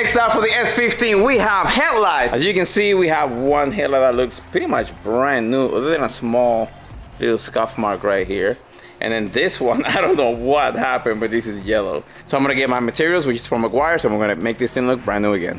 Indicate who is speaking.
Speaker 1: Next up for the S15, we have headlights. As you can see, we have one headlight that looks pretty much brand new, other than a small little scuff mark right here. And then this one, I don't know what happened, but this is yellow. So I'm gonna get my materials, which is from Maguire, so I'm gonna make this thing look brand new again.